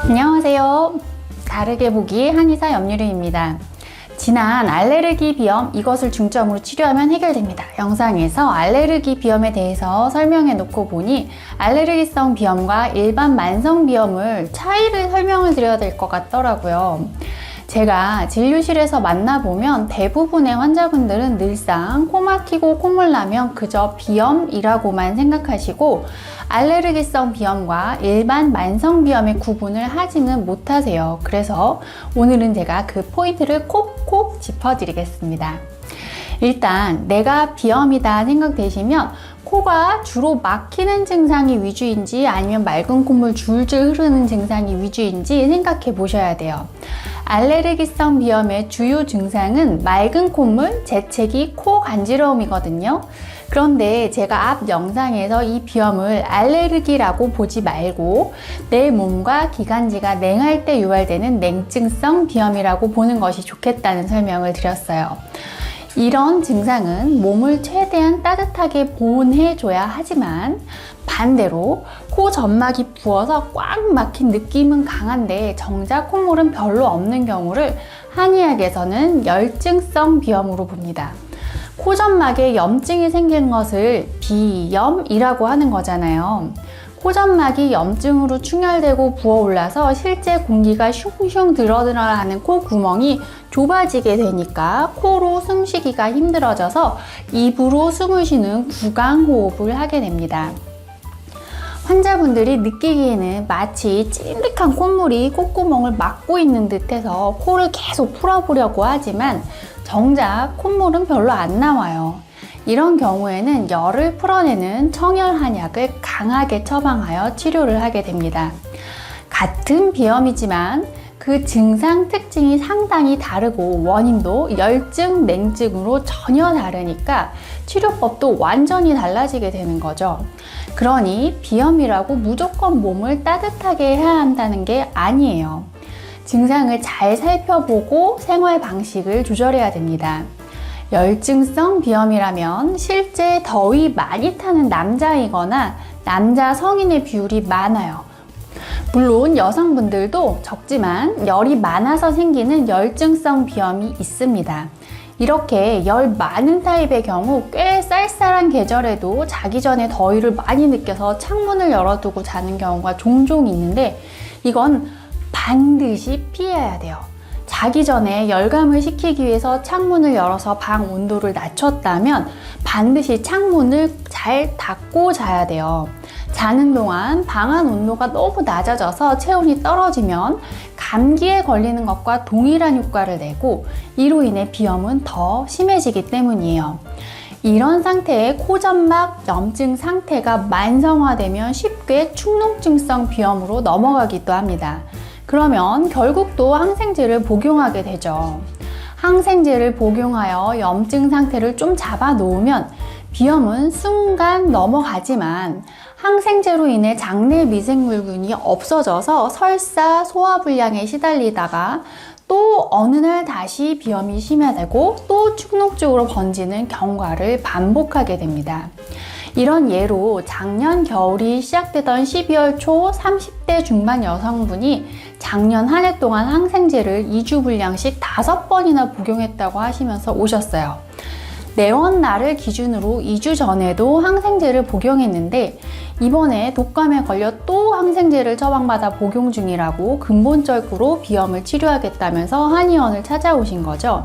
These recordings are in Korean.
안녕하세요. 다르게 보기 한의사 염유리입니다. 진한 알레르기 비염, 이것을 중점으로 치료하면 해결됩니다. 영상에서 알레르기 비염에 대해서 설명해 놓고 보니 알레르기성 비염과 일반 만성 비염을 차이를 설명을 드려야 될 것 같더라고요. 제가 진료실에서 만나보면 대부분의 환자분들은 늘상 코 막히고 콧물 나면 그저 비염이라고만 생각하시고 알레르기성 비염과 일반 만성 비염의 구분을 하지는 못하세요. 그래서 오늘은 제가 그 포인트를 콕콕 짚어드리겠습니다. 일단 내가 비염이다 생각되시면 코가 주로 막히는 증상이 위주인지 아니면 맑은 콧물 줄줄 흐르는 증상이 위주인지 생각해 보셔야 돼요. 알레르기성 비염의 주요 증상은 맑은 콧물, 재채기, 코 간지러움이거든요. 그런데 제가 앞 영상에서 이 비염을 알레르기라고 보지 말고 내 몸과 기관지가 냉할 때 유발되는 냉증성 비염이라고 보는 것이 좋겠다는 설명을 드렸어요. 이런 증상은 몸을 최대한 따뜻하게 보온해줘야 하지만 반대로 코 점막이 부어서 꽉 막힌 느낌은 강한데 정작 콧물은 별로 없는 경우를 한의학에서는 열증성 비염으로 봅니다. 코 점막에 염증이 생긴 것을 비염이라고 하는 거잖아요. 코점막이 염증으로 충혈되고 부어올라서 실제 공기가 슝슝 들어가는 콧구멍이 좁아지게 되니까 코로 숨쉬기가 힘들어져서 입으로 숨을 쉬는 구강호흡을 하게 됩니다. 환자분들이 느끼기에는 마치 찐득한 콧물이 콧구멍을 막고 있는 듯해서 코를 계속 풀어보려고 하지만 정작 콧물은 별로 안 나와요. 이런 경우에는 열을 풀어내는 청열 한약을 강하게 처방하여 치료를 하게 됩니다. 같은 비염이지만 그 증상 특징이 상당히 다르고 원인도 열증, 냉증으로 전혀 다르니까 치료법도 완전히 달라지게 되는 거죠. 그러니 비염이라고 무조건 몸을 따뜻하게 해야 한다는 게 아니에요. 증상을 잘 살펴보고 생활 방식을 조절해야 됩니다. 열증성 비염이라면 실제 더위 많이 타는 남자이거나 남자 성인의 비율이 많아요. 물론 여성분들도 적지만 열이 많아서 생기는 열증성 비염이 있습니다. 이렇게 열 많은 타입의 경우 꽤 쌀쌀한 계절에도 자기 전에 더위를 많이 느껴서 창문을 열어두고 자는 경우가 종종 있는데 이건 반드시 피해야 돼요. 자기 전에 열감을 식히기 위해서 창문을 열어서 방 온도를 낮췄다면 반드시 창문을 잘 닫고 자야 돼요. 자는 동안 방 안 온도가 너무 낮아져서 체온이 떨어지면 감기에 걸리는 것과 동일한 효과를 내고 이로 인해 비염은 더 심해지기 때문이에요. 이런 상태의 코점막 염증 상태가 만성화되면 쉽게 축농증성 비염으로 넘어가기도 합니다. 그러면 결국 또 항생제를 복용하게 되죠. 항생제를 복용하여 염증 상태를 좀 잡아 놓으면 비염은 순간 넘어가지만 항생제로 인해 장내 미생물균이 없어져서 설사, 소화불량에 시달리다가 또 어느 날 다시 비염이 심해지고 또 축농 쪽으로 번지는 경과를 반복하게 됩니다. 이런 예로 작년 겨울이 시작되던 12월 초 30대 중반 여성분이 작년 한 해 동안 항생제를 2주 분량씩 5번이나 복용했다고 하시면서 오셨어요. 내원날을 기준으로 2주 전에도 항생제를 복용했는데 이번에 독감에 걸려 또 항생제를 처방받아 복용 중이라고 근본적으로 비염을 치료하겠다면서 한의원을 찾아오신 거죠.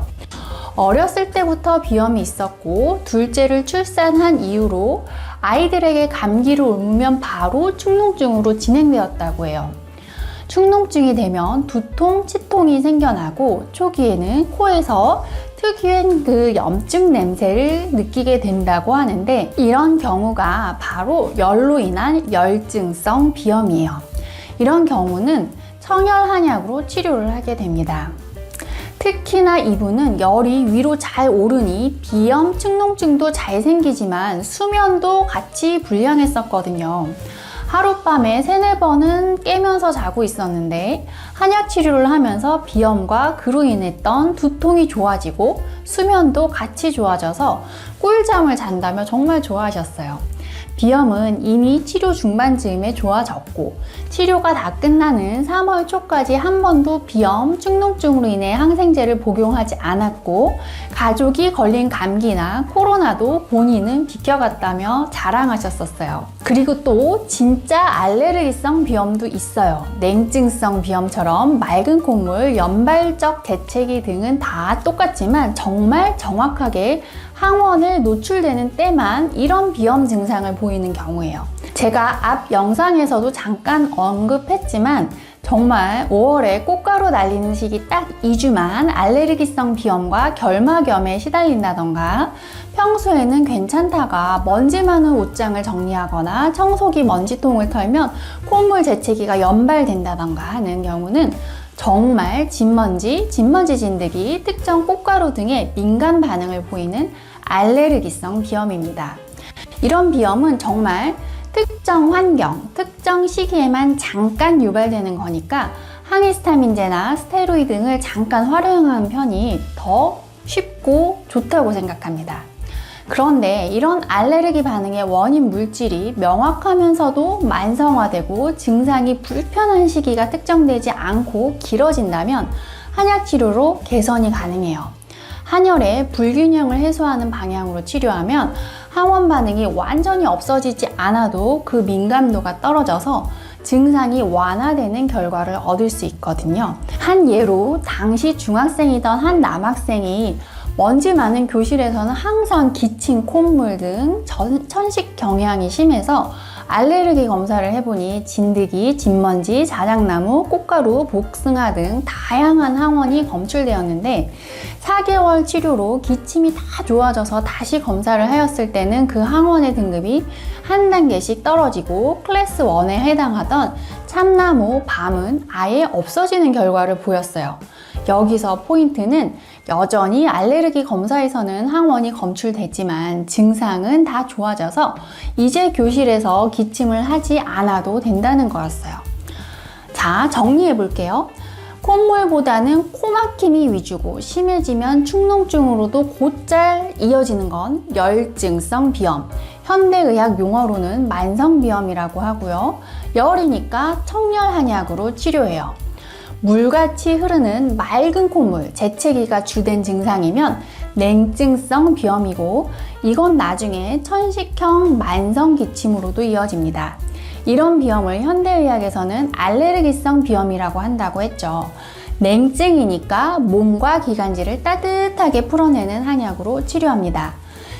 어렸을 때부터 비염이 있었고 둘째를 출산한 이후로 아이들에게 감기를 옮으면 바로 축농증으로 진행되었다고 해요. 축농증이 되면 두통, 치통이 생겨나고 초기에는 코에서 특유의 그 염증 냄새를 느끼게 된다고 하는데 이런 경우가 바로 열로 인한 열증성 비염이에요. 이런 경우는 청열 한약으로 치료를 하게 됩니다. 특히나 이분은 열이 위로 잘 오르니 비염, 축농증도 잘 생기지만 수면도 같이 불량했었거든요. 하룻밤에 3-4번은 깨면서 자고 있었는데 한약 치료를 하면서 비염과 그로 인했던 두통이 좋아지고 수면도 같이 좋아져서 꿀잠을 잔다며 정말 좋아하셨어요. 비염은 이미 치료 중반쯤에 좋아졌고 치료가 다 끝나는 3월 초까지 한 번도 비염, 축농증으로 인해 항생제를 복용하지 않았고 가족이 걸린 감기나 코로나도 본인은 비켜갔다며 자랑하셨었어요. 그리고 또 진짜 알레르기성 비염도 있어요. 냉증성 비염처럼 맑은 콧물, 연발적 재채기 등은 다 똑같지만 정말 정확하게 항원을 노출되는 때만 이런 비염 증상을 보이는 경우예요. 제가 앞 영상에서도 잠깐 언급했지만 정말 5월에 꽃가루 날리는 시기 딱 2주만 알레르기성 비염과 결막염에 시달린다던가 평소에는 괜찮다가 먼지 많은 옷장을 정리하거나 청소기 먼지통을 털면 콧물 재채기가 연발된다던가 하는 경우는 정말 진먼지, 진먼지 진드기, 특정 꽃가루 등의 민감 반응을 보이는 알레르기성 비염입니다. 이런 비염은 정말 특정 환경, 특정 시기에만 잠깐 유발되는 거니까 항히스타민제나 스테로이드 등을 잠깐 활용하는 편이 더 쉽고 좋다고 생각합니다. 그런데 이런 알레르기 반응의 원인 물질이 명확하면서도 만성화되고 증상이 불편한 시기가 특정되지 않고 길어진다면 한약 치료로 개선이 가능해요. 한열의 불균형을 해소하는 방향으로 치료하면 항원 반응이 완전히 없어지지 않아도 그 민감도가 떨어져서 증상이 완화되는 결과를 얻을 수 있거든요. 한 예로 당시 중학생이던 한 남학생이 먼지 많은 교실에서는 항상 기침, 콧물 등 천식 경향이 심해서 알레르기 검사를 해보니 진드기, 진먼지, 자작나무, 꽃가루, 복숭아 등 다양한 항원이 검출되었는데 4개월 치료로 기침이 다 좋아져서 다시 검사를 하였을 때는 그 항원의 등급이 한 단계씩 떨어지고 클래스 1에 해당하던 참나무, 밤은 아예 없어지는 결과를 보였어요. 여기서 포인트는 여전히 알레르기 검사에서는 항원이 검출되지만 증상은 다 좋아져서 이제 교실에서 기침을 하지 않아도 된다는 거였어요. 자, 정리해 볼게요. 콧물보다는 코막힘이 위주고 심해지면 축농증으로도 곧잘 이어지는 건 열증성 비염, 현대의학 용어로는 만성비염이라고 하고요. 열이니까 청열 한약으로 치료해요. 물같이 흐르는 맑은 콧물, 재채기가 주된 증상이면 냉증성 비염이고 이건 나중에 천식형 만성 기침으로도 이어집니다. 이런 비염을 현대의학에서는 알레르기성 비염이라고 한다고 했죠. 냉증이니까 몸과 기관지를 따뜻하게 풀어내는 한약으로 치료합니다.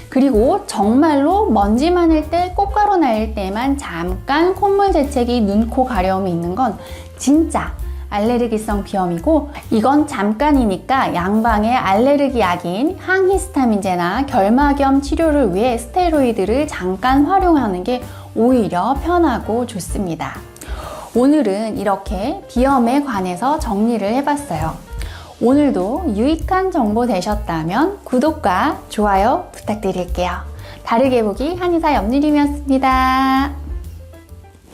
그리고 정말로 먼지 많을 때, 꽃가루 날릴 때만 잠깐 콧물 재채기, 눈, 코 가려움이 있는 건 진짜 알레르기성 비염이고 이건 잠깐이니까 양방의 알레르기 약인 항히스타민제나 결막염 치료를 위해 스테로이드를 잠깐 활용하는 게 오히려 편하고 좋습니다. 오늘은 이렇게 비염에 관해서 정리를 해봤어요. 오늘도 유익한 정보 되셨다면 구독과 좋아요 부탁드릴게요. 다르게 보기 한의사 옆누림이었습니다.